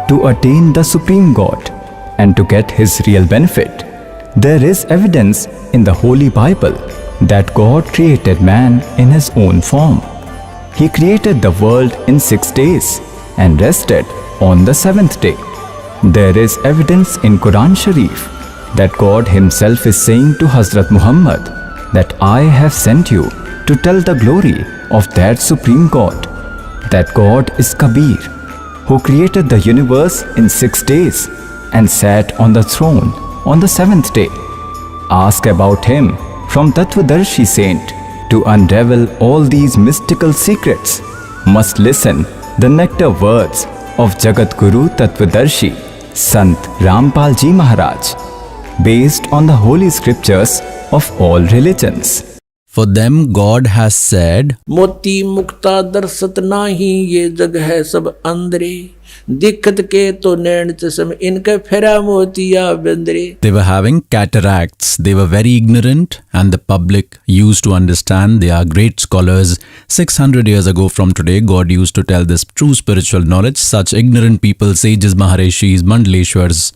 to attain the Supreme God and to get his real benefit. There is evidence in the Holy Bible that God created man in his own form. He created the world in 6 days and rested on the 7th day. There is evidence in Quran Sharif that God himself is saying to Hazrat Muhammad that I have sent you to tell the glory of that Supreme God. That God is Kabir, who created the universe in 6 days and sat on the throne on the 7th day. Ask about him from Tattvadarshi saint to unravel all these mystical secrets. Must listen the nectar words of Jagat Guru Tattvadarshi, Sant Rampalji Maharaj, based on the holy scriptures of all religions. For them God has said, मोती मुक्ता दर्शत नाही ये जग है सब अंदरे दिक्कत के तो नैन चश्म इनके फेरा मोतिया बंदरे. they were having cataracts, they were very ignorant, and the public used to understand. They are great scholars. 600 years ago from today, God used to tell this true spiritual knowledge. Such ignorant people, sages, Maharishis, Mandaleshwars,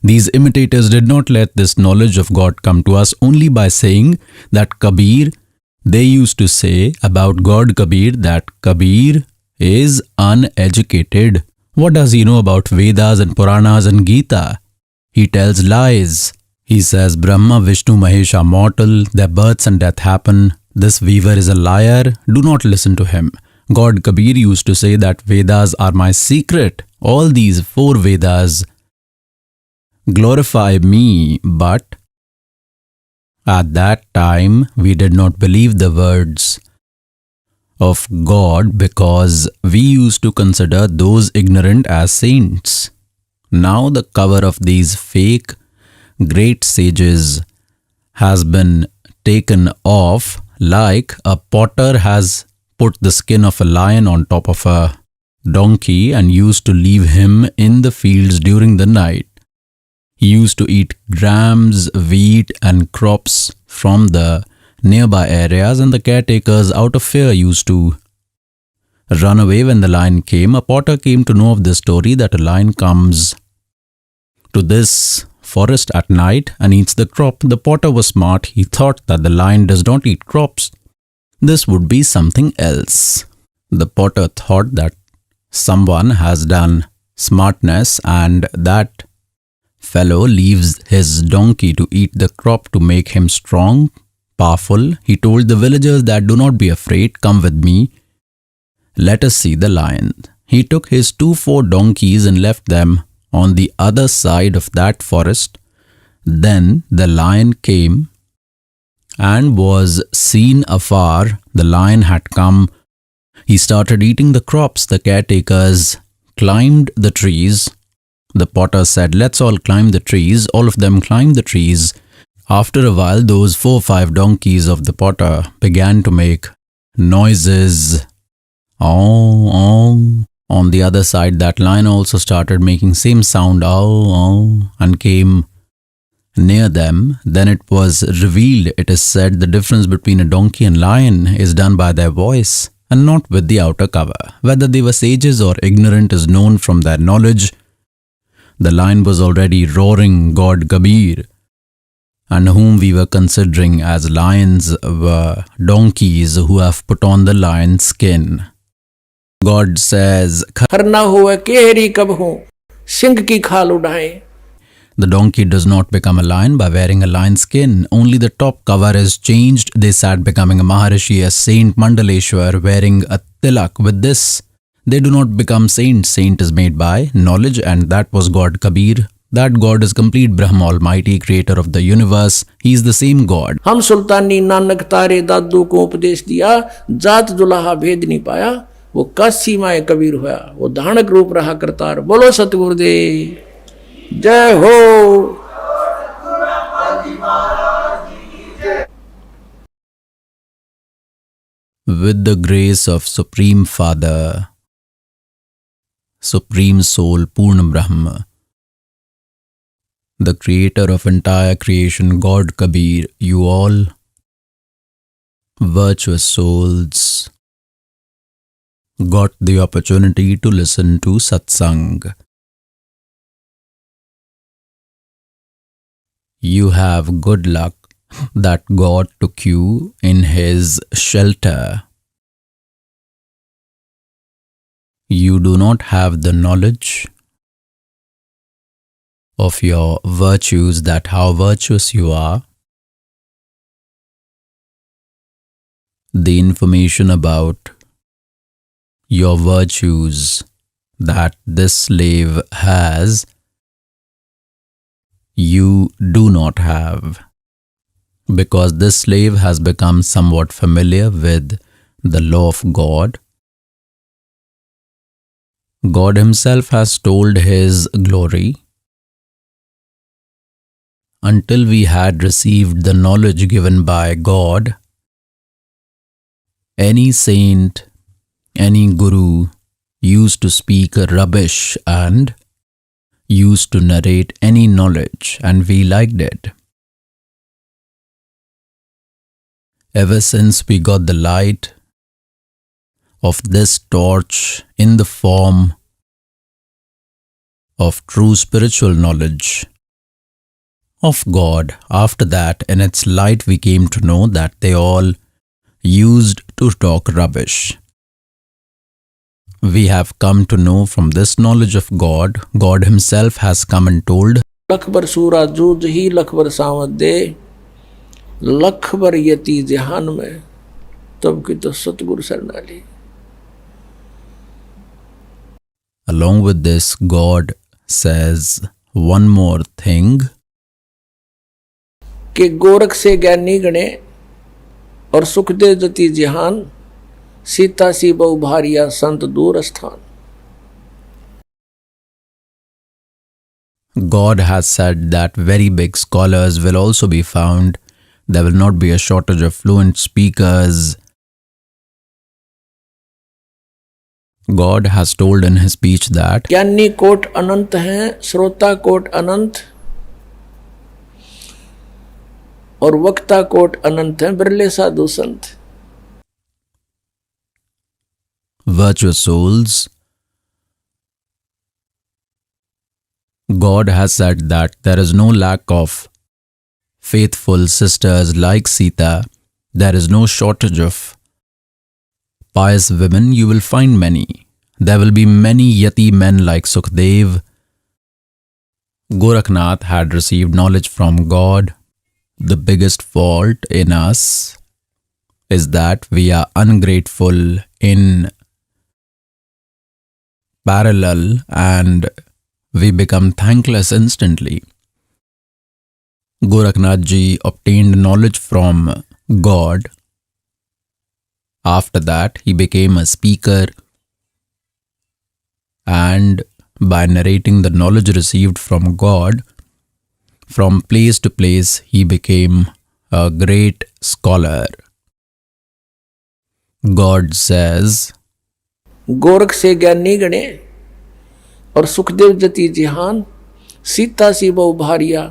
these imitators did not let this knowledge of God come to us only by saying that Kabir, they used to say about God Kabir that Kabir is uneducated. What does he know about Vedas and Puranas and Gita? He tells lies. He says Brahma, Vishnu, Mahesh are mortal, their births and death happen. This weaver is a liar. Do not listen to him. God Kabir used to say that Vedas are my secret. All these 4 Vedas glorify me, but at that time we did not believe the words of God because we used to consider those ignorant as saints. Now the cover of these fake great sages has been taken off, like a potter has put the skin of a lion on top of a donkey and used to leave him in the fields during the night. He used to eat grams, wheat and crops from the nearby areas, and the caretakers out of fear used to run away when the lion came. A potter came to know of this story that a lion comes to this forest at night and eats the crop. The potter was smart. He thought that the lion does not eat crops. This would be something else. The potter thought that someone has done smartness and that fellow leaves his donkey to eat the crop to make him strong, powerful. He told the villagers that do not be afraid, come with me. Let us see the lion. He took his 4 donkeys and left them on the other side of that forest. Then the lion came and was seen afar. The lion had come. He started eating the crops. The caretakers climbed the trees. The potter said, let's all climb the trees. All of them climbed the trees. After a while, those 4 or 5 donkeys of the potter began to make noises. Oh, oh. On the other side, that lion also started making same sound, oh, oh, and came near them. Then it was revealed, it is said, the difference between a donkey and lion is done by their voice and not with the outer cover. Whether they were sages or ignorant is known from their knowledge. The lion was already roaring. God Kabir, and whom we were considering as lions were donkeys who have put on the lion's skin. God says, Kharna हुआ केहरी कब हूँ सिंह की खाल उड़ाए. the donkey does not become a lion by wearing a lion's skin. Only the top cover is changed. They sat becoming a Maharishi, a Saint Mandaleshwar, wearing a tilak. With this, they do not become saints. Saint is made by knowledge, and that was God Kabir. That God is complete Brahma, Almighty, creator of the universe. He is the same God. हम सुल्तानी नानक तारे दादू को उपदेश दिया, जात दुल्हा भेद नहीं पाया, वो काशी माए कबीर हुआ, वो धानक रूप रहा करतार. बोलो सतगुरुदेव जय हो. With the grace of Supreme Father, Supreme Soul, Purna Brahma, the creator of entire creation, God Kabir, you all virtuous souls got the opportunity to listen to Satsang. You have good luck that God took you in His shelter. You do not have the knowledge of your virtues, that how virtuous you are. The information about your virtues that this slave has, you do not have, because this slave has become somewhat familiar with the law of God. God Himself has told His glory. Until we had received the knowledge given by God, any saint, any guru used to speak rubbish and used to narrate any knowledge, and we liked it. Ever since we got the light of this torch in the form of true spiritual knowledge of God, after that in its light we came to know that they all used to talk rubbish. We have come to know from this knowledge of God, God Himself has come and told, लख बर सूरा जूझ ही लख बर सावत दे, लख बर यति जहान में, तब की तो सतगुरु शरणाली. Along with this, God says one more thing, कि गोरख से ज्ञानी गणे और सुखदेव जति जहान, सीता सी बहु भारिया संत दूर स्थान. God has said that very big scholars will also be found. There will not be a shortage of fluent speakers. God has told in His speech that ज्ञानी कोट अनंत हैं, श्रोता कोट अनंत, और वक्ता कोट अनंत हैं, बिरले साधु संत. virtuous souls, God has said that there is no lack of faithful sisters like Sita. There is no shortage of pious women. You will find many. There will be many yati men like Sukhdev. Gorakhnath had received knowledge from God. The biggest fault in us is that we are ungrateful in parallel and we become thankless instantly. Gorakhnath ji obtained knowledge from God. After that, he became a speaker, and by narrating the knowledge received from God, from place to place, he became a great scholar. God says, Gorakh से ज्ञानी गणे और सुखदेव जति जिहान, सीता सी बहु भारिया,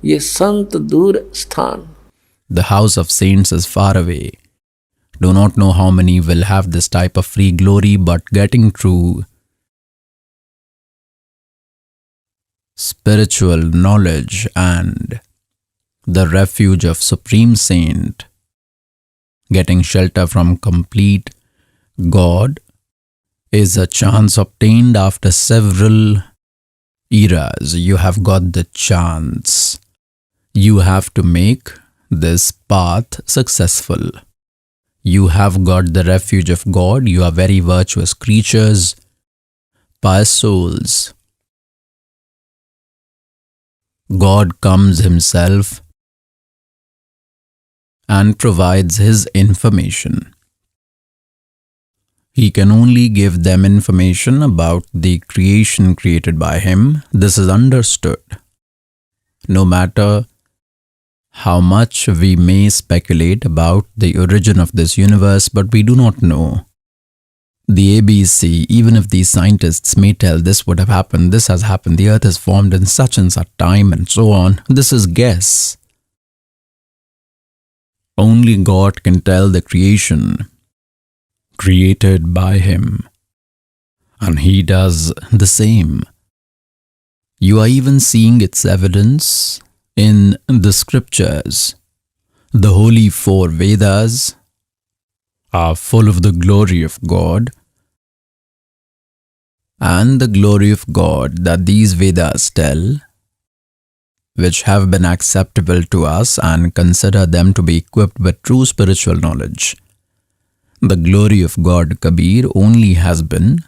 ये संत दूर स्थान. the house of saints is far away. Do not know how many will have this type of free glory, but getting true spiritual knowledge and the refuge of Supreme Saint, getting shelter from complete God, is a chance obtained after several eras. You have got the chance. You have to make this path successful. You have got the refuge of God. You are very virtuous creatures, pious souls. God comes Himself and provides His information. He can only give them information about the creation created by Him. This is understood. No matter how much we may speculate about the origin of this universe, but we do not know the ABC. Even if these scientists may tell this would have happened, this has happened, the earth is formed in such and such time and so on, this is guess. Only God can tell the creation created by Him, and He does the same. You are even seeing its evidence In the scriptures, the holy four Vedas are full of the glory of God, and the glory of God that these Vedas tell, which have been acceptable to us and consider them to be equipped with true spiritual knowledge. The glory of God, Kabir, only has been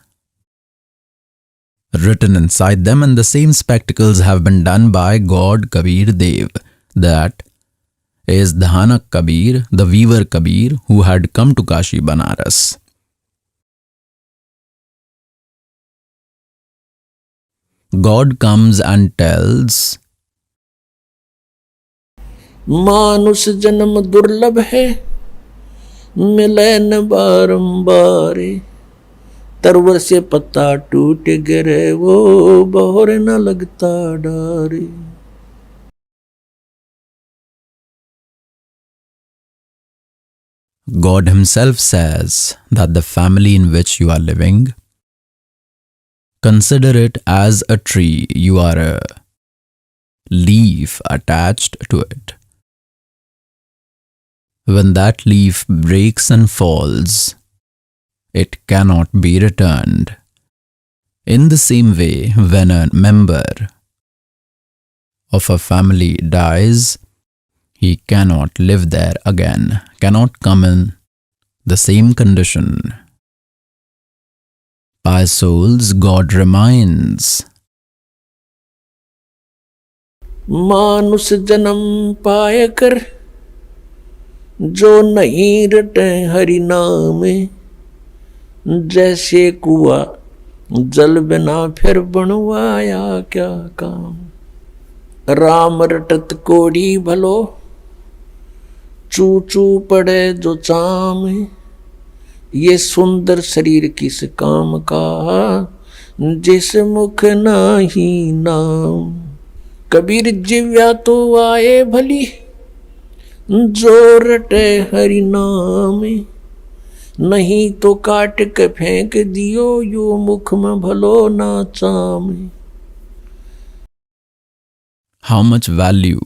written inside them, and the same spectacles have been done by God Kabir Dev, that is Dhanak Kabir, the weaver Kabir, who had come to Kashi Banaras. God comes and tells, मानुष जन्म दुर्लभ है, मिले न बारंबार, तरवर से पत्ता टूट गिरे, वो बहोर न लगता डारे. God Himself says that the family in which you are living, consider it as a tree. You are a leaf attached to it. When that leaf breaks and falls, it cannot be returned. In the same way, when a member of a family dies, he cannot live there again, cannot come in the same condition. By souls, God reminds, मानुष जन्म पाए कर, जो नहीं रटे हरि नाम, जैसे कुआ जल बिना फिर बनवाया क्या काम. राम रटत कोड़ी भलो, चू चू पड़े जो चाम, ये सुंदर शरीर किस काम का, जिस मुख नाही नाम. कबीर जिव्या तो आए भली, जो रटे हरि नाम, नहीं तो काट के फेंक दियो, यो मुख में भलो ना चाम. how much value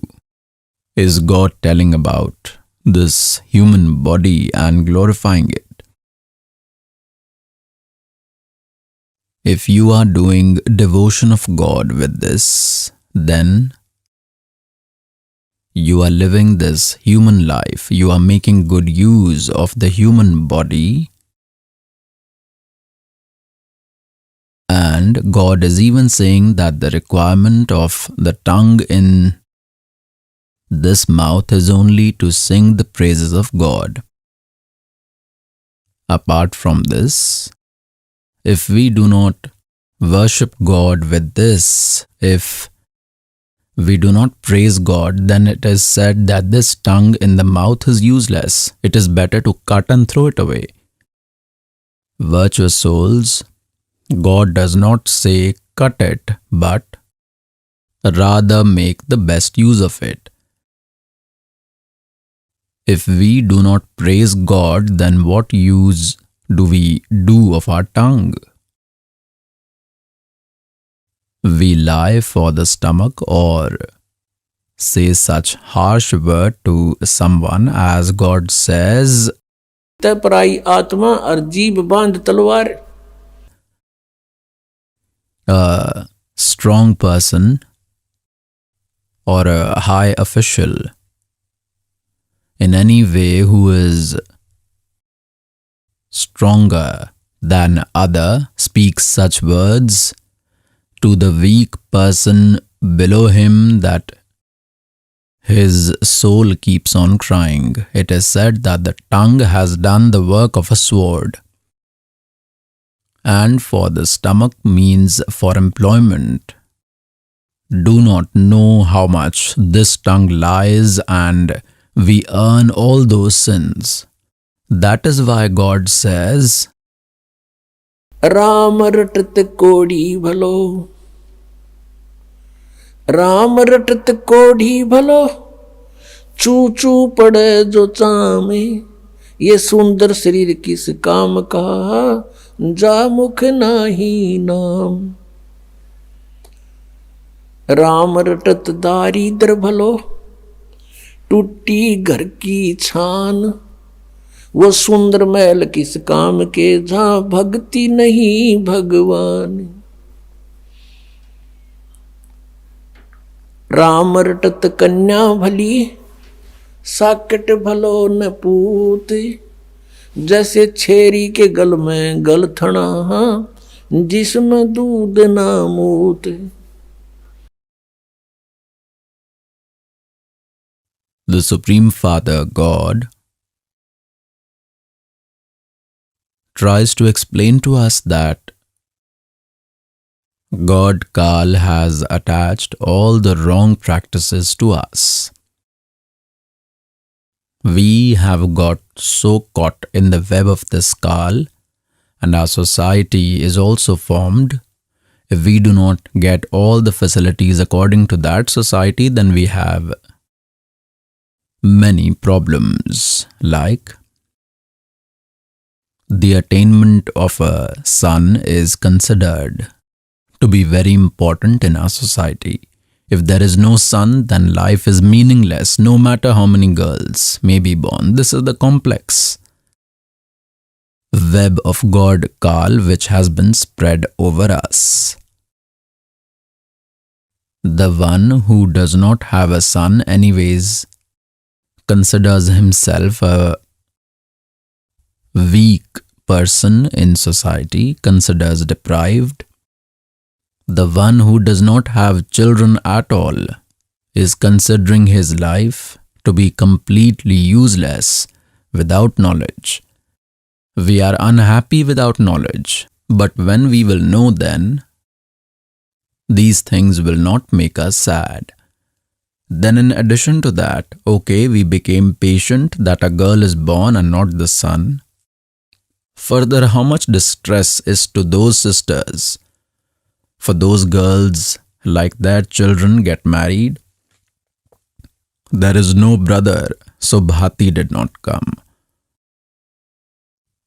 is God telling about this human body and glorifying it? If you are doing devotion of God with this, then you are living this human life. You are making good use of the human body. And God is even saying that the requirement of the tongue in this mouth is only to sing the praises of God. Apart from this, if we do not worship God with this, if we do not praise God, then it is said that this tongue in the mouth is useless. It is better to cut and throw it away. Virtuous souls, God does not say cut it, but rather make the best use of it. If we do not praise God, then what use do we do of our tongue? We lie for the stomach or say such harsh word to someone as God says, पराई आत्मा और जीभ बांध तलवार. a strong person or a high official in any way who is stronger than other speaks such words to the weak person below him that his soul keeps on crying. It is said that the tongue has done the work of a sword, and for the stomach means for employment. Do not know how much this tongue lies, and we earn all those sins. That is why God says, Ram रटत कोड़ी भलो, राम रटत कोड़ी भलो, चू चू पड़े जो चामे, ये सुंदर शरीर किस काम का, जा मुख नाही नाम. राम रटत दारिद्र भलो, टूटी घर की छान। वो सुंदर महल किस काम के, जहां भक्ति नहीं भगवान। राम रटत कन्या भली, साकट भलो न पूत। जैसे छेरी के गल में गल थना, जिसमें दूध ना मूत। The Supreme Father, God, tries to explain to us that God Kal has attached all the wrong practices to us. We have got so caught in the web of this Kal, and our society is also formed. If we do not get all the facilities according to that society, then we have many problems, like the attainment of a son is considered to be very important in our society. If there is no son, then life is meaningless, no matter how many girls may be born. This is the complex web of God Kal which has been spread over us. The one who does not have a son anyways considers himself a weak person in society, considers deprived. The one who does not have children at all is considering his life to be completely useless without knowledge. We are unhappy without knowledge, but when we will know, then these things will not make us sad. Then in addition to that, okay, we became patient that a girl is born and not the son. Further, how much distress is to those sisters for those girls, like their children get married. There is no brother, so Bhati did not come.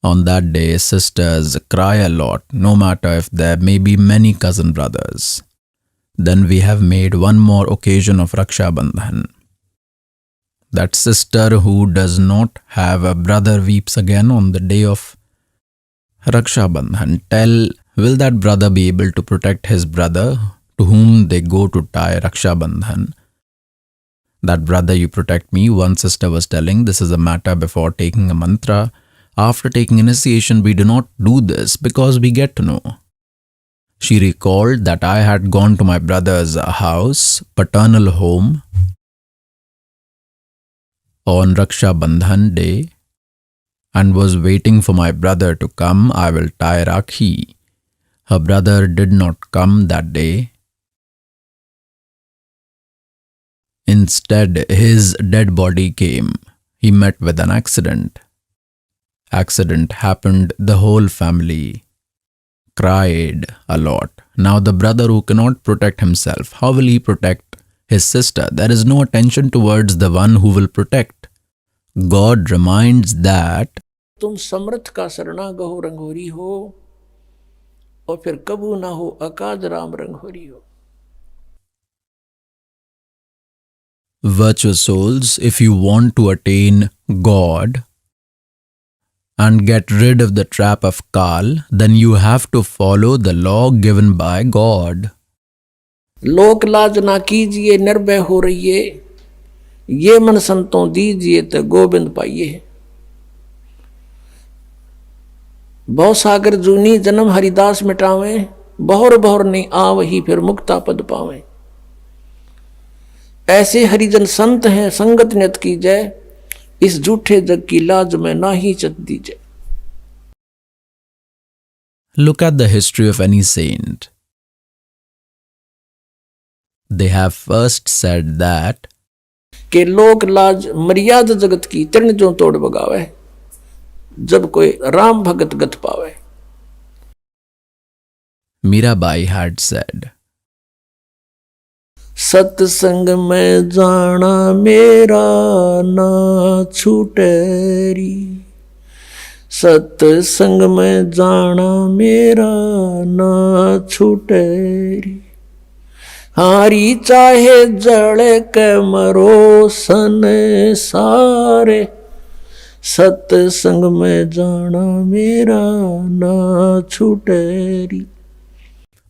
On that day, sisters cry a lot, no matter if there may be many cousin brothers. Then we have made one more occasion of Raksha Bandhan. That sister who does not have a brother weeps again on the day of Raksha Bandhan. Will that brother be able to protect his brother to whom they go to tie Raksha Bandhan? That brother, you protect me. One sister was telling, this is a matter before taking a mantra. After taking initiation, we do not do this because we get to know. She recalled that I had gone to my brother's house, paternal home, on Raksha Bandhan day and was waiting for my brother to come. I will tie Rakhi. Her brother did not come that day. Instead, his dead body came. He met with an accident. Accident happened. The whole family cried a lot. Now the brother who cannot protect himself, how will he protect his sister? There is no attention towards the one who will protect. God reminds that तुम समर्थ का शरणागहो रंगोरी हो, और फिर कबू ना हो अकाज राम रंगोरी हो. Virtuous souls, if you want to attain God and get rid of the trap of Kal, then you have to follow the law given by God. लोक लाज ना कीजिए निर्भय हो रहिए, ये मन संतों दीजिए तो गोविंद पाइए. बहु सागर जूनी जन्म हरिदास मिटावे, बहुर बहुर नहीं आवही फिर मुक्ता पद पावे. ऐसे हरिजन संत हैं संगत नियत की जय, इस झूठे जग की लाज में ना ही चत दीजिए. Look at the history of any saint. They have first said that कि लोक लाज मर्यादा जगत की तृण जो तोड़ बगावे, जब कोई राम भगत गत पावे. Mirabai had said, सत्संग में जाना मेरा ना छूटेरी, सत्संग में जाना मेरा ना छूटेरी. हारी चाहे जड़ के मरो संसारे, सत्संग में जाना मेरा ना छूटेरी.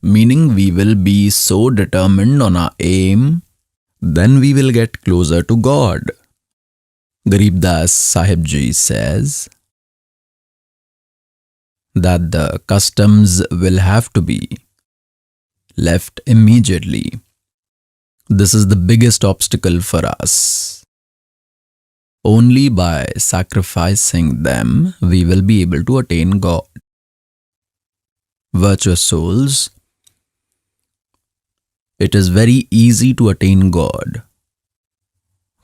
Meaning we will be so determined on our aim, then we will get closer to God. Garib Das Sahib Ji says that the customs will have to be left immediately. This is the biggest obstacle for us. Only by sacrificing them we will be able to attain God. Virtuous souls, it is very easy to attain God.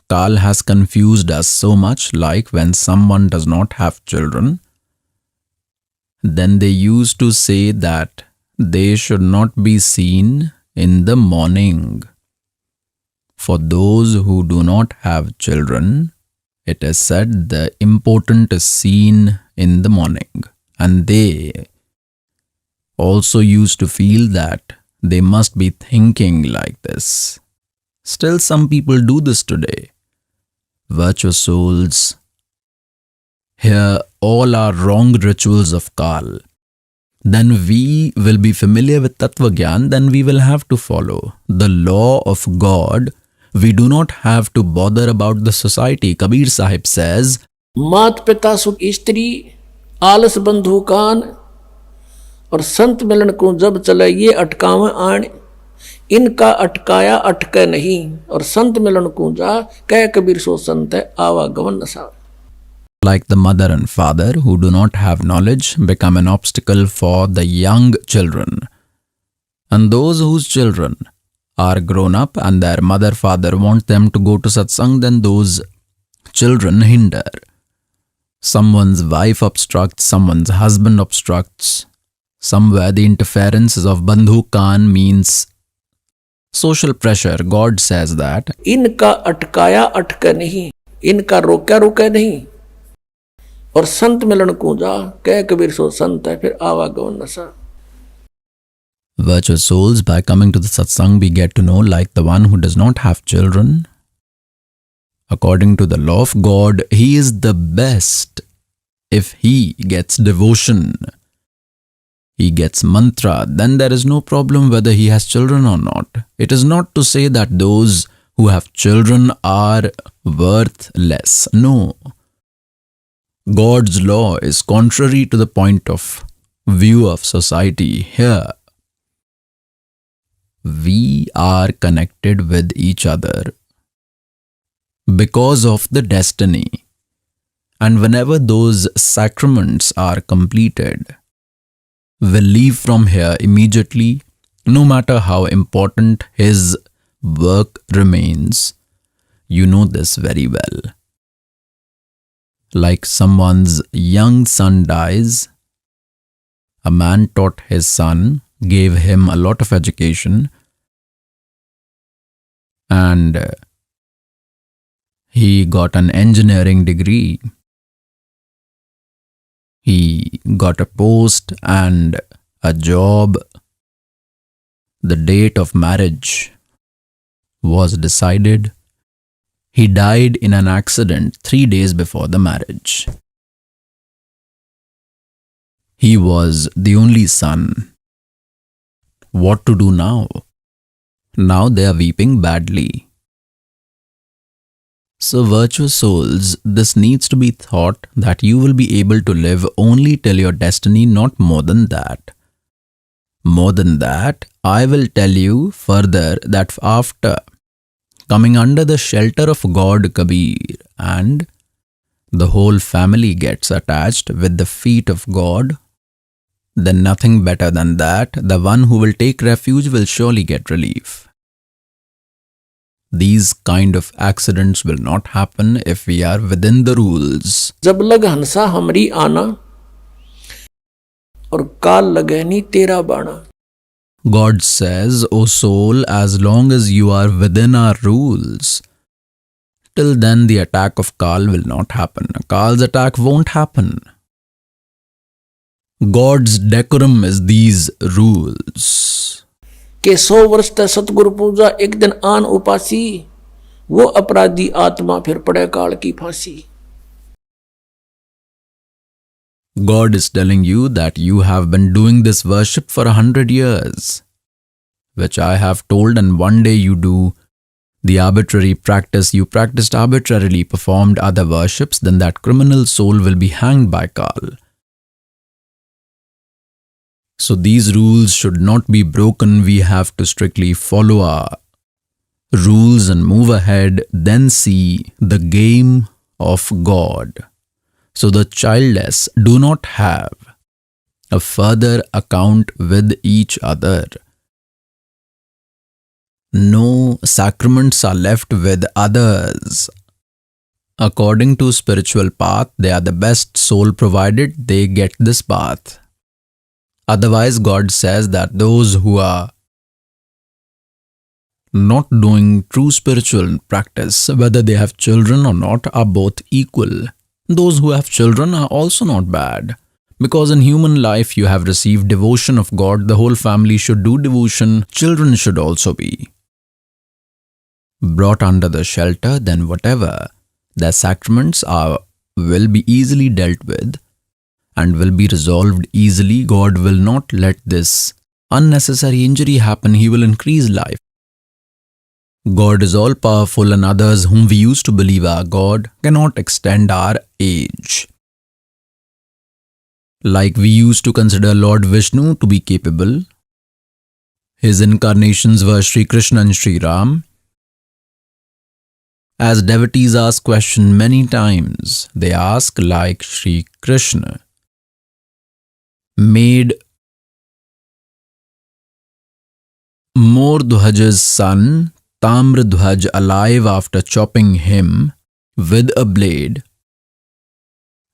Kal has confused us so much, like when someone does not have children, then they used to say that they should not be seen in the morning. For those who do not have children, it is said the important is seen in the morning, and they also used to feel that they must be thinking like this. Still, some people do this today. Virtuous souls, here all are wrong rituals of Kal. Then we will be familiar with Tattva Gyan, then we will have to follow the law of God. We do not have to bother about the society. Kabir Sahib says, मात पिता सुख स्त्री आलस बंधु कान और संत मिलन को जब चले ये अटकावे आण, इनका अटकाया अटके नहीं और संत मिलन को जा कह कबीर सो संत है आवागमन नसा. like the mother and father who do not have knowledge become an obstacle for the young children. And those whose children are grown up and their mother father want them to go to satsang, then those children hinder. Someone's wife obstructs, someone's husband obstructs. Somewhere the interferences of bandhu Khan means social pressure. God says that इनका अटकाया अटके नहीं, इनका रोका रुके नहीं और संत मिलन को जा कह कबीर सो संत है फिर आवागमन नशा. virtuous souls, by coming to the satsang, we get to know, like the one who does not have children, according to the law of God, he is the best. If he gets devotion, he gets mantra, then there is no problem whether he has children or not. It is not to say that those who have children are worth less. No. God's law is contrary to the point of view of society. Here, we are connected with each other because of the destiny. And whenever those sacraments are completed, we'll leave from here immediately, no matter how important his work remains. You know this very well. Like someone's young son dies, a man taught his son, gave him a lot of education, and he got an engineering degree. He got a post and a job. The date of marriage was decided. He died in an accident 3 days before the marriage. He was the only son. What to do now? Now they are weeping badly. So, virtuous souls, this needs to be thought that you will be able to live only till your destiny, not more than that. More than that, I will tell you further that after coming under the shelter of God Kabir and the whole family gets attached with the feet of God, then nothing better than that, the one who will take refuge will surely get relief. These kind of accidents will not happen if we are within the rules. जब लग हंसा हमरी आना और काल लगे नी तेरा बाणा. God says, O soul, as long as you are within our rules, till then the attack of Kal will not happen. Kal's attack won't happen. God's decorum is these rules. के 100 वर्ष तक सतगुरु पूजा, एक दिन आन उपासी, वो अपराधी आत्मा फिर पड़े काल की फांसी। God is telling you that you have been doing this worship for 100 years, which I have told, and one day you do the arbitrary practice, you practiced arbitrarily, performed other worships, then that criminal soul will be hanged by Kal. So these rules should not be broken. We have to strictly follow our rules and move ahead, then see the game of God. So the childless do not have a further account with each other. No sacraments are left with others. According to spiritual path, they are the best soul, provided they get this path. Otherwise, God says that those who are not doing true spiritual practice, whether they have children or not, are both equal. Those who have children are also not bad. Because in human life, you have received devotion of God. The whole family should do devotion. Children should also be brought under the shelter. Then whatever their sacraments are will be easily dealt with and will be resolved easily. God will not let this unnecessary injury happen. He will increase life. God is all powerful, and others whom we used to believe are God cannot extend our age. Like we used to consider Lord Vishnu to be capable. His incarnations were Sri Krishna and Sri Ram. As devotees ask question many times, they ask like Sri Krishna made Mordhwaj's son Tamradhwaj alive after chopping him with a blade.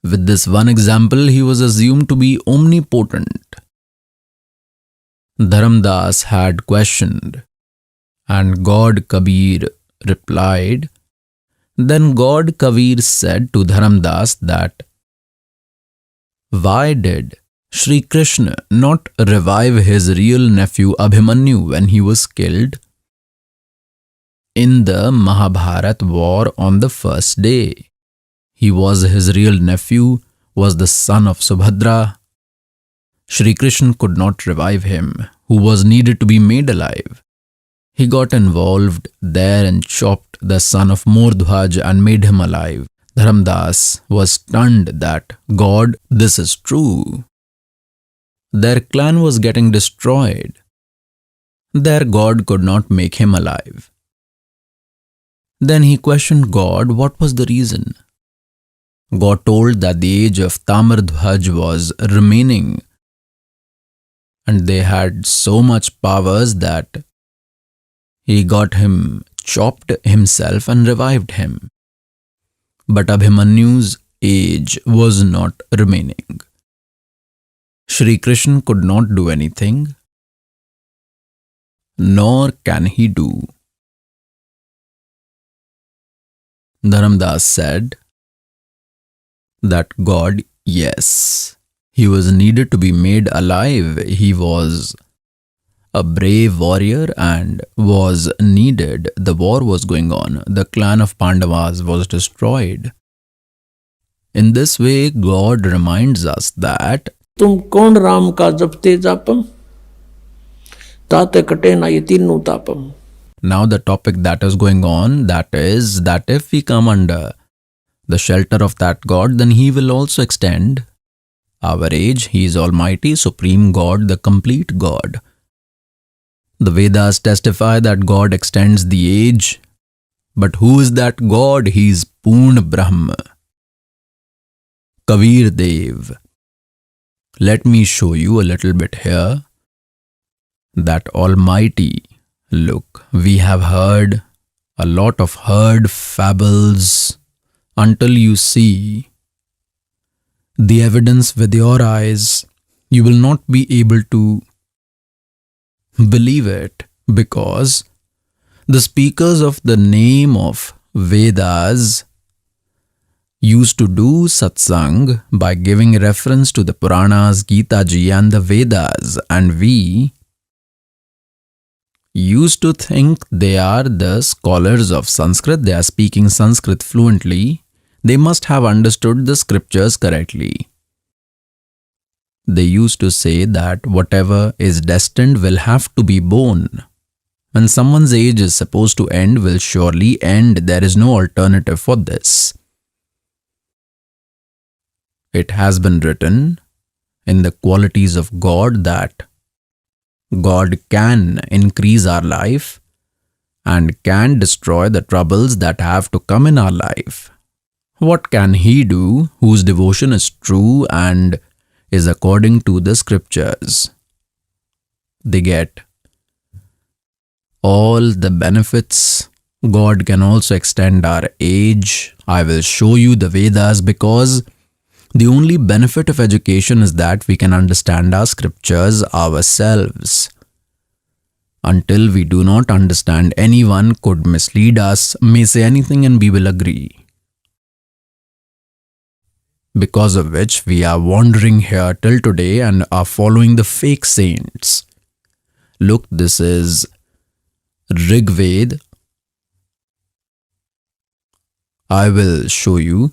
With this one example, he was assumed to be omnipotent. Dharamdas had questioned, and God Kabir replied. Then God Kabir said to Dharamdas that, why did Sri Krishna not revive his real nephew Abhimanyu when he was killed in the Mahabharat war on the first day? He was his real nephew, was the son of Subhadra. Sri Krishna could not revive him, who was needed to be made alive. He got involved there and chopped the son of Mordhwaj and made him alive. Dharamdas was stunned that, God, this is true. Their clan was getting destroyed. Their God could not make him alive. Then he questioned God what was the reason. God told that the age of Tamardhwaj was remaining, and they had so much powers that he got him chopped himself and revived him. But Abhimanyu's age was not remaining. Sri Krishna could not do anything, nor can he do. Dharamdas said that God, yes, he was needed to be made alive. He was a brave warrior and was needed. The war was going on. The clan of Pandavas was destroyed. In this way, God reminds us that तुम कौन राम का जपते जापम, ताते कटे ना ये तीनों तापम. now the topic that is going on, that is that if we come under the shelter of that God, then he will also extend our age. He is Almighty, Supreme God, the complete God. The Vedas testify that God extends the age. But who is that God? He is Purna Brahma. Kabir Dev. Let me show you a little bit here. That Almighty, look, we have heard a lot of fables until you see the evidence with your eyes. You will not be able to believe it, because the speakers of the name of Vedas used to do Satsang by giving reference to the Puranas, Gita Ji and the Vedas, and we used to think they are the scholars of Sanskrit, they are speaking Sanskrit fluently, they must have understood the scriptures correctly. They used to say that whatever is destined will have to be born. When someone's age is supposed to end, will surely end. There is no alternative for this. It has been written in the qualities of God that God can increase our life and can destroy the troubles that have to come in our life. What can He do whose devotion is true and is according to the scriptures? They get all the benefits. God can also extend our age. I will show you the Vedas, because the only benefit of education is that we can understand our scriptures ourselves. Until we do not understand, anyone could mislead us, may say anything and we will agree. Because of which we are wandering here till today and are following the fake saints. Look, this is Rig Ved. I will show you.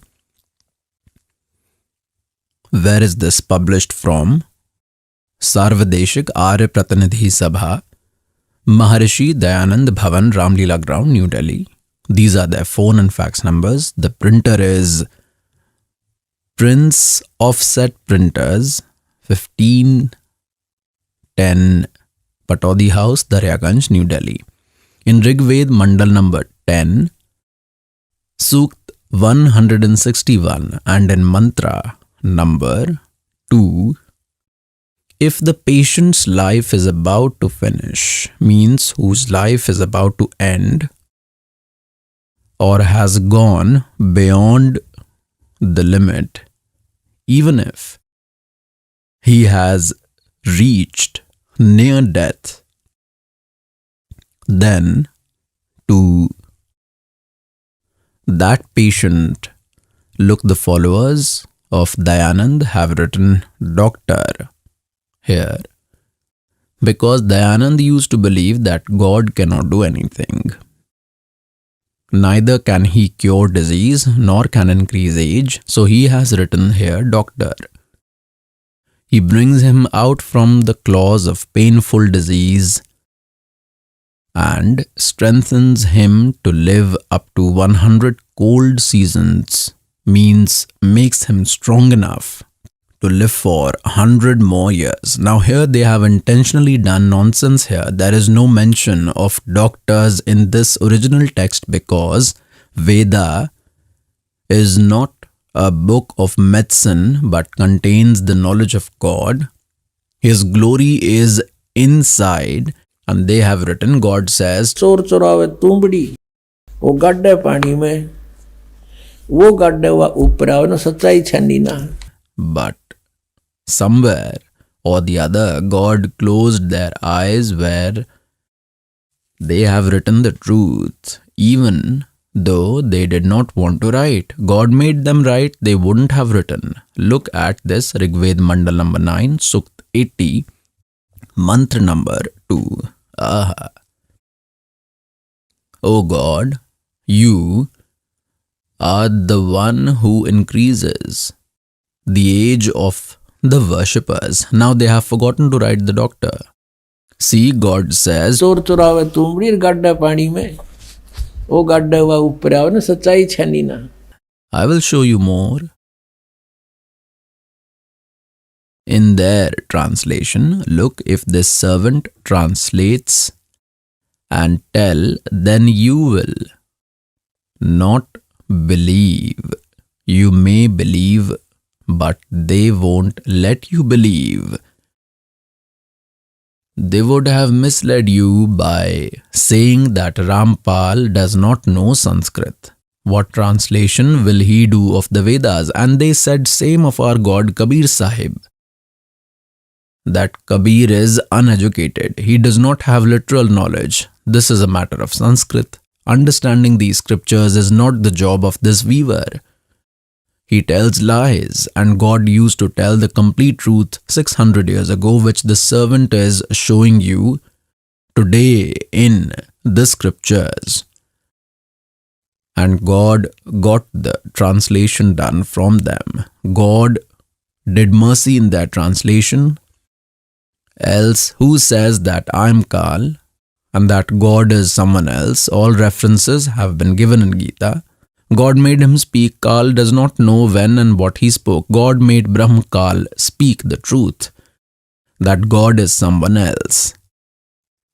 Where is this published from? Sarvadeshik Arya Pratinidhi Sabha, Maharishi Dayanand Bhavan, Ramlila Ground, New Delhi. These are their phone and fax numbers. The printer is Prince Offset Printers, 1510 Patodi House, Daryaganj, New Delhi. In Rigved Mandal number 10, Sukt 161, and in Mantra number 2, if the patient's life is about to finish, means whose life is about to end or has gone beyond the limit, even if he has reached near death, then to that patient, look, the followers of Dayanand have written doctor here, because Dayanand used to believe that God cannot do anything. Neither can He cure disease nor can increase age, so He has written here doctor. He brings him out from the claws of painful disease and strengthens him to live up to 100 cold seasons, means makes him strong enough to live for 100 more years. Now here they have intentionally done nonsense here. There is no mention of doctors in this original text, because Veda is not a book of medicine but contains the knowledge of God. His glory is inside, and they have written, God says, चोर चुरावे तुंबड़ी, वो गड्ढे पानी में, वो गड्ढे हुआ ऊपर आवे ना, सच्चाई छनी ना. but somewhere or the other, God closed their eyes where they have written the truth, even though they did not want to write. God made them write, they wouldn't have written. Look at this Rigved Mandal number 9, Sukt 80, Mantra number 2. Aha. O God, You are the one who increases the age of the worshippers. Now they have forgotten to write the doctor. See, God says, चोर चुरावे तुंबड़ी गड्ढे पानी में, वो गड्ढे हुआ ऊपर आवे ना, सच्चाई छनी ना. I will show you more. In their translation, look, if this servant translates and tell, then you will not believe. You may believe, but they won't let you believe. They would have misled you by saying that Rampal does not know Sanskrit. What translation will he do of the Vedas? And they said same of our God Kabir Sahib, that Kabir is uneducated. He does not have literal knowledge. This is a matter of Sanskrit. Understanding these scriptures is not the job of this weaver. He tells lies, and God used to tell the complete truth 600 years ago, which the servant is showing you today in the scriptures. And God got the translation done from them. God did mercy in that translation. Else, who says that I'm Kal and that God is someone else? All references have been given in Gita. God made him speak. Kal does not know when and what he spoke. God made Brahm Kal speak the truth, that God is someone else.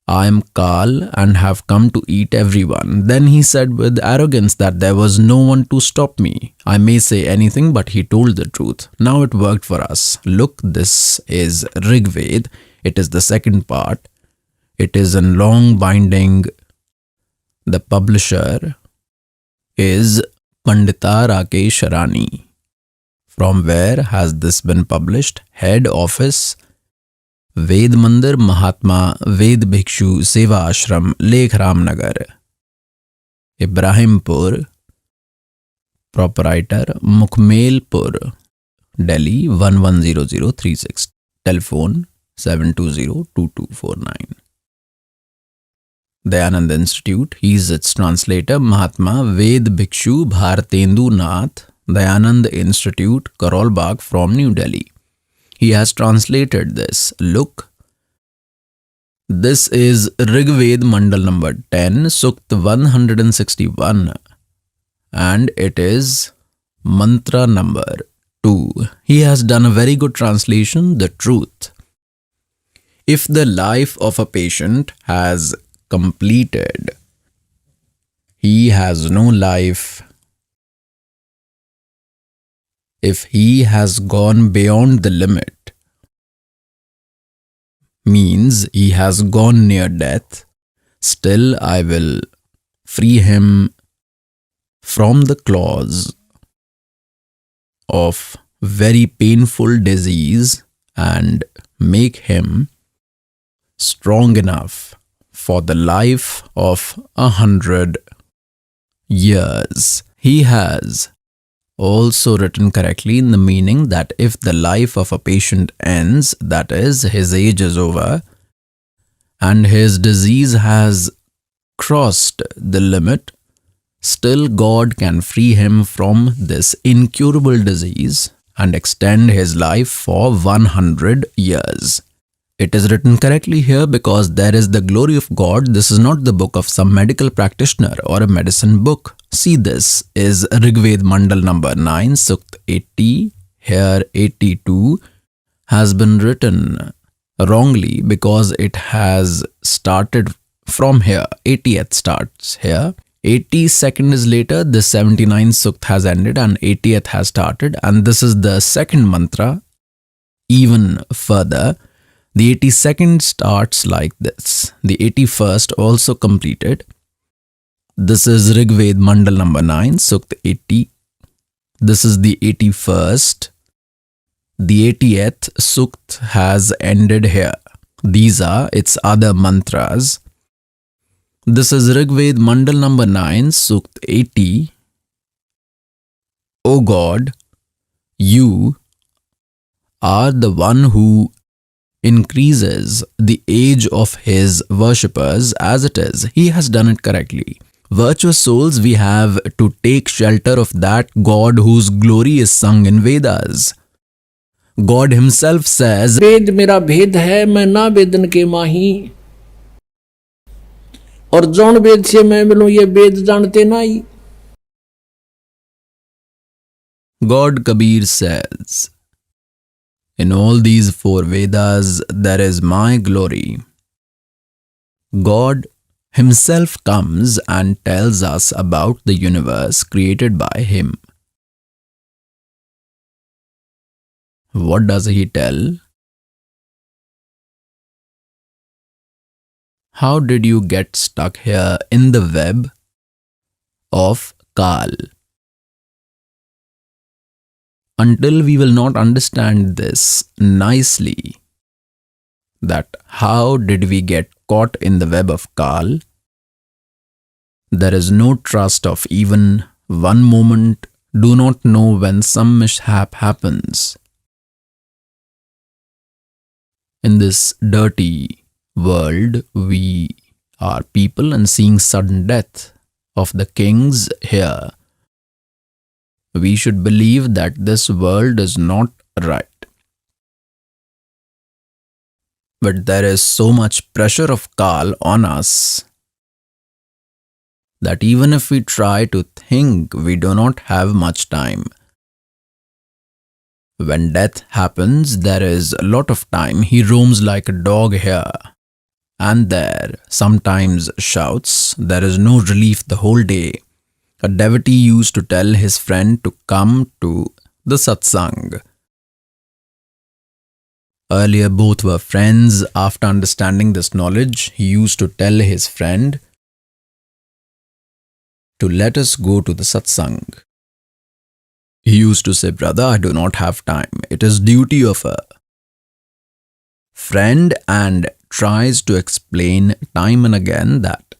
I am Kal and have come to eat everyone. Then he said with arrogance that there was no one to stop me. I may say anything, but he told the truth. Now it worked for us. Look, this is Rig Ved. It is the second part. It is in long binding. The publisher is Pandita Rakesh Rani. From where has this been published? Head office, Ved Mandir Mahatma Ved Bhikshu Seva Ashram, Lekh Ramnagar, Ibrahimpur. Proprietor Mukhmelpur, Delhi 110036. Telephone 720-2249. Dayanand Institute. He is its translator. Mahatma Ved Bhikshu Bharatendu Nath, Dayanand Institute, Karol Bagh from New Delhi. He has translated this. Look, this is Rig Ved Mandal number 10, Sukt 161, and it is mantra number 2. He has done a very good translation, the truth. If the life of a patient has completed, he has no life. If he has gone beyond the limit, means he has gone near death, still I will free him from the claws of very painful disease and make him strong enough for the life of 100 years. He has also written correctly in the meaning that if the life of a patient ends, that is, his age is over and his disease has crossed the limit, still God can free him from this incurable disease and extend his life for 100 years. It is written correctly here because there is the glory of God. This is not the book of some medical practitioner or a medicine book. See, this is Rig Ved Mandal number 9, Sukt 80. Here 82 has been written wrongly because it has started from here. 80th starts here. 82nd is later. The 79th Sukt has ended and 80th has started. And this is the second mantra. Even further, the 82nd starts like this. The 81st also completed. This is Rig Ved Mandal number 9, Sukt 80. This is the 81st. The 80th Sukt has ended here. These are its other mantras. This is Rig Ved Mandal number 9, Sukt 80. O God, you are the one who increases the age of his worshippers as it is. He has done it correctly. Virtuous souls, we have to take shelter of that God whose glory is sung in Vedas. God himself says, वेद मेरा भेद है, मैं ना वेदन के माही, और जौन वेद से मैं मिलूं ये वेद जानते नहीं. God Kabir says, in all these 4 Vedas, there is my glory. God himself comes and tells us about the universe created by him. What does he tell? How did you get stuck here in the web of Kal? Until we will not understand this nicely, that how did we get caught in the web of Kal, there is no trust of even one moment, do not know when some mishap happens. In this dirty world we are people and seeing sudden death of the kings here, we should believe that this world is not right. But there is so much pressure of Kal on us that even if we try to think, we do not have much time. When death happens, there is a lot of time. He roams like a dog here and there, sometimes shouts. There is no relief the whole day. A devotee used to tell his friend to come to the Satsang. Earlier, both were friends. After understanding this knowledge, he used to tell his friend to let us go to the Satsang. He used to say, "Brother, I do not have time. It is duty of a friend," and tries to explain time and again that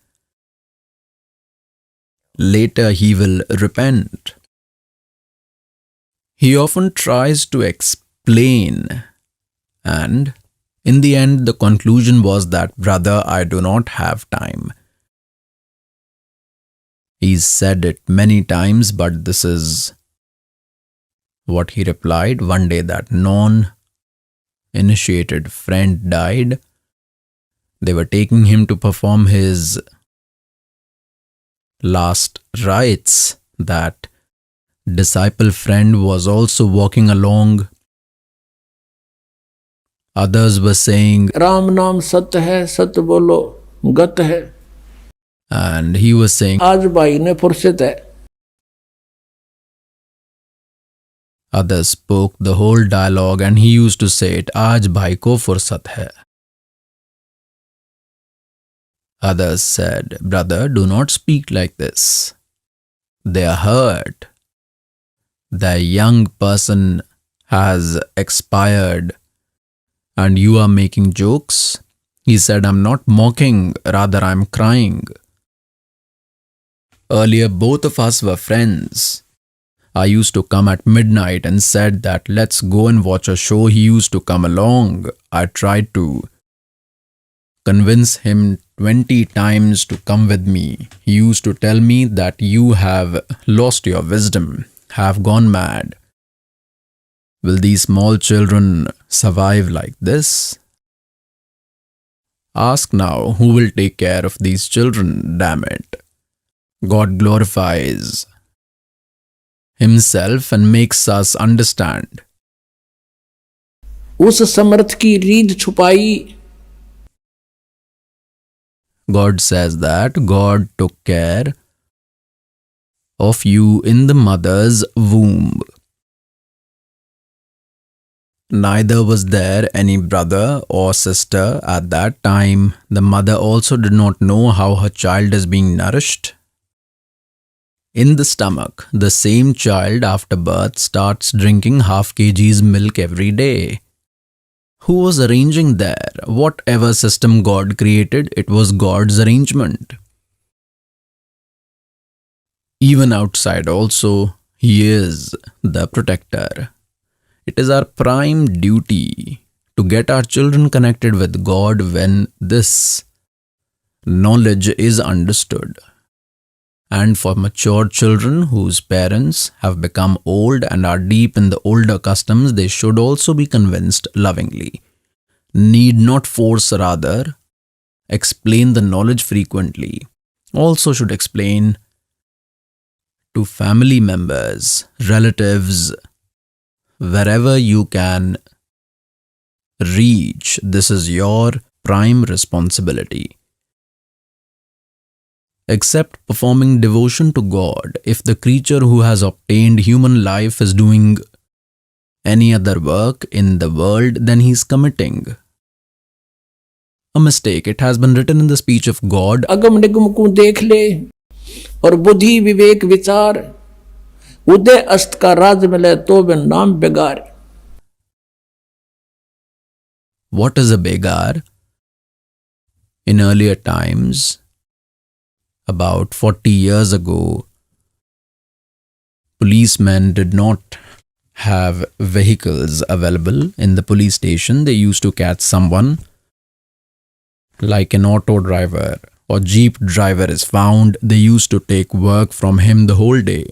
later he will repent. He often tries to explain, and in the end the conclusion was that, "Brother, I do not have time." He's said it many times, but this is what he replied. One day that non-initiated friend died. They were taking him to perform his last rites. That disciple friend was also walking along. Others were saying, Ram नाम सत्य है, सत्य बोलो गत है. and he was saying, आज भाई ने फुर्सत है. others spoke the whole dialogue and he used to say it, "Aaj bhai ko fursat hai." Others said, "Brother, do not speak like this. They are hurt. The young person has expired and you are making jokes." He said, "I'm not mocking, rather I'm crying." Earlier, both of us were friends. I used to come at midnight and said that let's go and watch a show. He used to come along. I tried to convince him 20 times to come with me. He used to tell me that you have lost your wisdom, have gone mad. Will these small children survive like this? Ask now, who will take care of these children? Damn it. God glorifies Himself and makes us understand. उस समर्थ की रीढ़ छुपाई. God says that God took care of you in the mother's womb. Neither was there any brother or sister at that time. The mother also did not know how her child is being nourished. In the stomach, the same child after birth starts drinking half kg's milk every day. Who was arranging there? Whatever system God created, it was God's arrangement. Even outside also, He is the protector. It is our prime duty to get our children connected with God when this knowledge is understood. And for mature children whose parents have become old and are deep in the older customs, they should also be convinced lovingly. Need not force, rather, explain the knowledge frequently. Also should explain to family members, relatives, wherever you can reach. This is your prime responsibility. Except performing devotion to God, if the creature who has obtained human life is doing any other work in the world, then he is committing a mistake. It has been written in the speech of God, अगम निगम को देख ले और बुद्धि विवेक विचार, उदय अस्त का राज मिले तो बिन नाम बेगार. what is a begar? In earlier times, about 40 years ago, policemen did not have vehicles available in the police station. They used to catch someone Like an auto driver or jeep driver is found, they used to take work from him the whole day.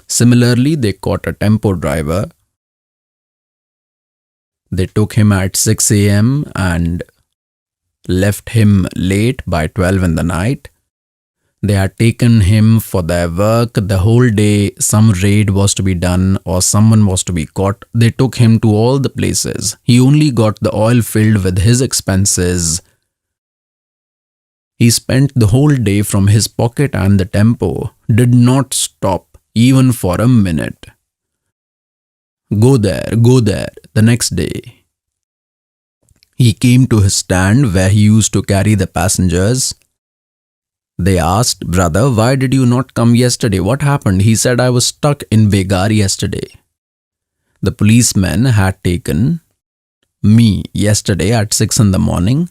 Similarly, they caught a tempo driver. They took him at 6 a.m. and left him late by 12 in the night. They had taken him for their work the whole day. Some raid was to be done or someone was to be caught. They took him to all the places. He only got the oil filled with his expenses. He spent the whole day from his pocket, and the tempo did not stop even for a minute. Go there, the next day. He came to his stand where he used to carry the passengers. They asked, "Brother, why did you not come yesterday? What happened?" He said, "I was stuck in Begar yesterday. The policemen had taken me yesterday at 6 in the morning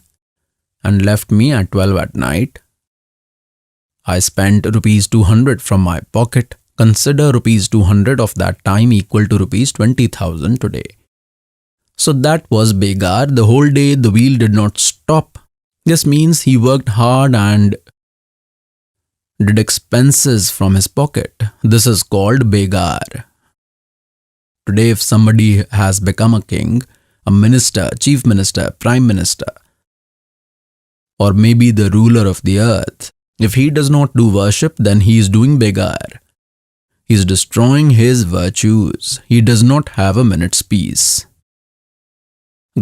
and left me at 12 at night. I spent rupees 200 from my pocket. Consider rupees 200 of that time equal to rupees 20,000 today." So that was Begar. The whole day the wheel did not stop. This means he worked hard and did expenses from his pocket. This is called Begar. Today, if somebody has become a king, a minister, chief minister, prime minister, or maybe the ruler of the earth, if he does not do worship, then he is doing Begar. He is destroying his virtues. He does not have a minute's peace.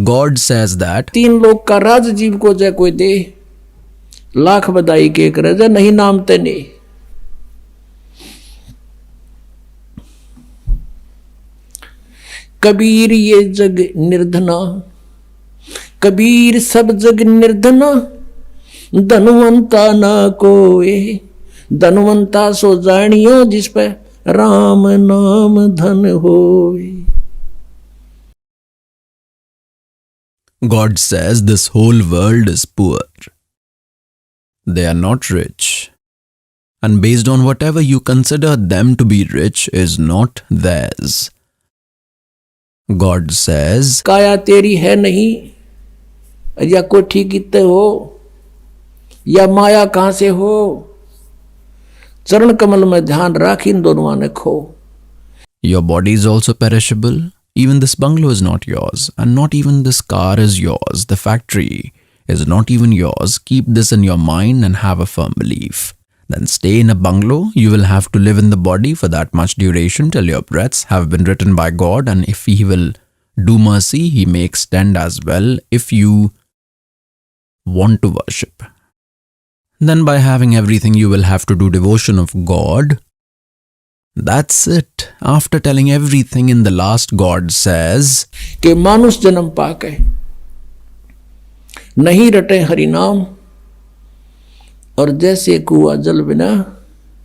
God says that 3 लोग का राज जीव को जय कोई दे, लाख बधाई के करे जय नहीं नाम तेने। कबीर ये जग निर्धना, कबीर सब जग निर्धना, धनवंता ना कोई, धनवंता सो जानियो जिस पे राम नाम धन होए। God says this whole world is poor. They are not rich. And based on whatever you consider them to be rich is not theirs. God says, काया तेरी है नहीं, या कोठी कितने हो, या माया कहां से हो, चरण कमल में ध्यान राख इन दोनों ने खो। your body is also perishable. Even this bungalow is not yours, and not even this car is yours. The factory is not even yours. Keep this in your mind and have a firm belief. Then stay in a bungalow. You will have to live in the body for that much duration till your breaths have been written by God, and if He will do mercy, He may extend as well if you want to worship. Then by having everything, you will have to do devotion of God. That's it. After telling everything in the last, God says, कि मानुष जन्म पाके नहीं रटे हरि नाम, और जैसे कुआ जल बिना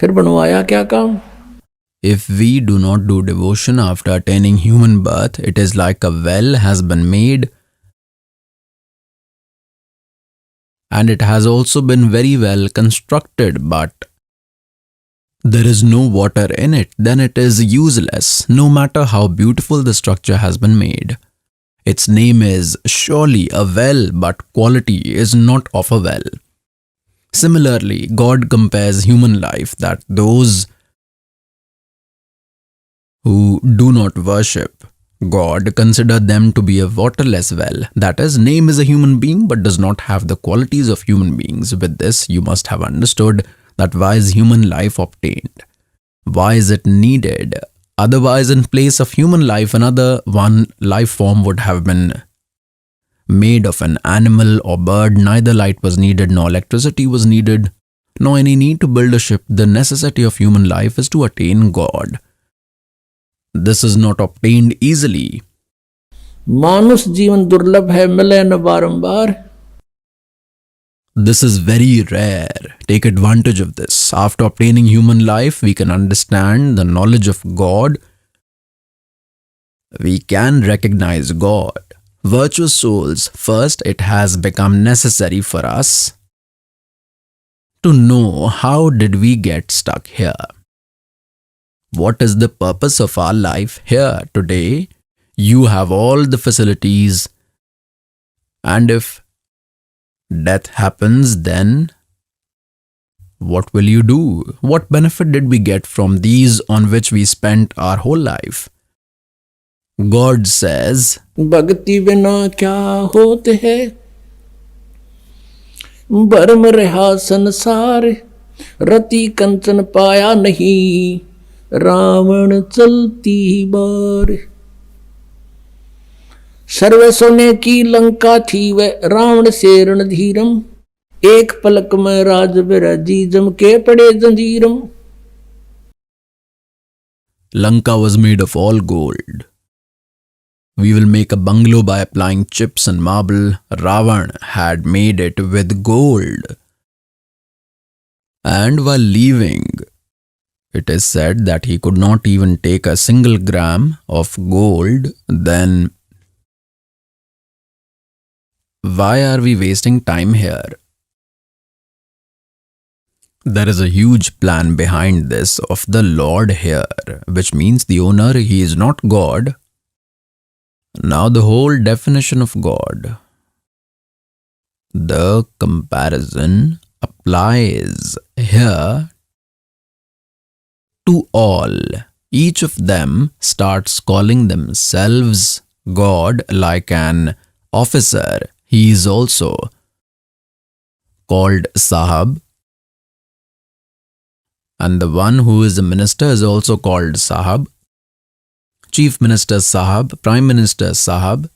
फिर बनवाया क्या काम। if we do not do devotion after attaining human birth, it is like a well has been made and it has also been very well constructed, but there is no water in it, then it is useless, no matter how beautiful the structure has been made. Its name is surely a well, but quality is not of a well. Similarly, God compares human life that those who do not worship God consider them to be a waterless well. That is, name is a human being but does not have the qualities of human beings. With this, you must have understood that why is human life obtained? Why is it needed? Otherwise, in place of human life, another one life form would have been made of an animal or bird. Neither light was needed, nor electricity was needed, nor any need to build a ship. The necessity of human life is to attain God. This is not obtained easily. मानुष जीवन दुर्लभ है, मिले न बारंबार। This is very rare. Take advantage of this. After obtaining human life, we can understand the knowledge of God. We can recognize God. Virtuous souls, first it has become necessary for us to know how did we get stuck here. What is the purpose of our life here today? You have all the facilities, and if death happens, then what will you do? What benefit did we get from these on which we spent our whole life? God says, भक्ति बिना क्या होते है, भरम रहा संसार, रति कंचन पाया नहीं, रावण चलती बार। सर्व सोने की लंका थी वह रावण से रणधीरम, एक पलक में राज बिराजी जम के पड़े जंजीरम। Lanka was made of all gold. We will make a bungalow by applying chips and marble. Ravan had made it with gold. And while leaving, it is said that he could not even take a single gram of gold. Then why are we wasting time here? There is a huge plan behind this of the Lord here, which means the owner, he is not God. Now the whole definition of God. The comparison applies here to all. Each of them starts calling themselves God, like an officer. He is also called Sahab. And the one who is a minister is also called Sahab. Chief Minister Sahab, Prime Minister Sahab.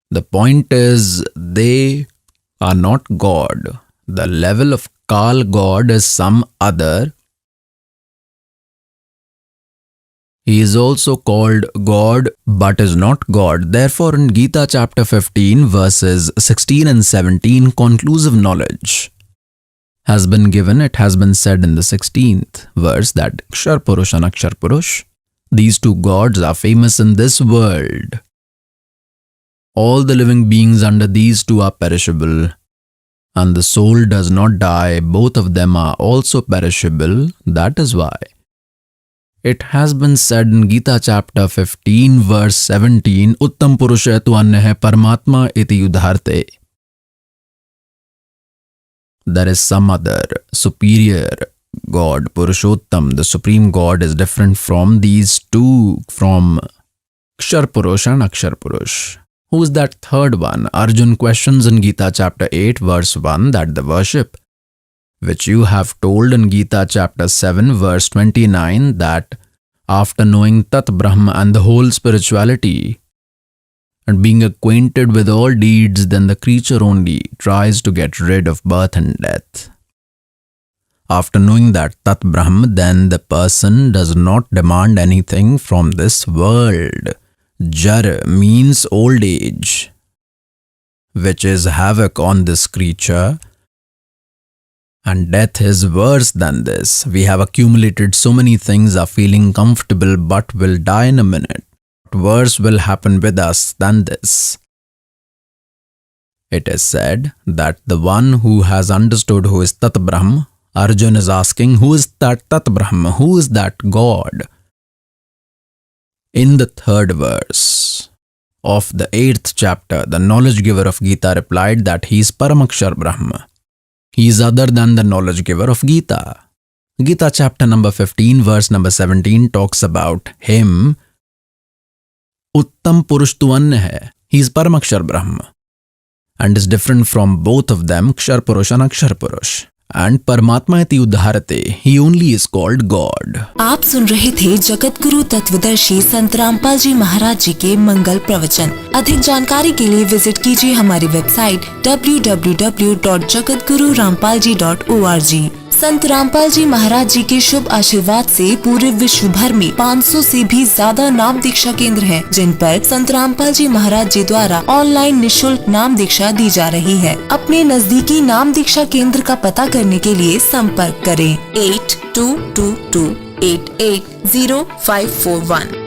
The point is, they are not God. The level of Kal God is some other. He is also called God, but is not God. Therefore, in Gita chapter 15, verses 16 and 17, conclusive knowledge has been given. It has been said in the 16th verse that Akshar Purush and Akshar Purush, these two gods are famous in this world. All the living beings under these two are perishable, and the soul does not die. Both of them are also perishable. That is why it has been said in Gita chapter 15 verse 17, Uttam Purusha tu anyaha Paramatma iti yudharte. There is some other superior God, Purushottam, the supreme God, is different from these two, from Akshar Purush and Akshar Purush. Who is that third one? Arjun questions in Gita chapter 8 verse 1 that the worship which you have told in Gita chapter 7 verse 29, that after knowing Tat Brahma and the whole spirituality and being acquainted with all deeds, then the creature only tries to get rid of birth and death. After knowing that Tat Brahm, then the person does not demand anything from this world. Jar means old age, which is havoc on this creature, and death is worse than this. We have accumulated so many things, are feeling comfortable but will die in a minute. What worse will happen with us than this? It is said that the one who has understood who is Tat Brahm, Arjun is asking, who is that Tat Brahma? Who is that God? In the third verse of the 8th chapter, the knowledge giver of Gita replied that he is Paramakshar Brahma. He is other than the knowledge giver of Gita. Gita chapter number 15 verse number 17 talks about him. Uttam Purush tu anya hai. He is Paramakshar Brahma and is different from both of them, Kshar Purush and Akshar Purush. And Paramatma iti udharate, he only is called God. आप सुन रहे थे जगत गुरु तत्वदर्शी संत रामपाल जी महाराज जी के मंगल प्रवचन। अधिक जानकारी के लिए विजिट कीजिए हमारी वेबसाइट www.jagatgururampalji.org। संत रामपाल जी महाराज जी के शुभ आशीर्वाद से पूरे विश्व भर में 500 से भी ज्यादा नाम दीक्षा केंद्र हैं, जिन पर संत रामपाल जी महाराज जी द्वारा ऑनलाइन निशुल्क नाम दीक्षा दी जा रही है। अपने नजदीकी नाम दीक्षा केंद्र का पता करने के लिए संपर्क करें 8222880541।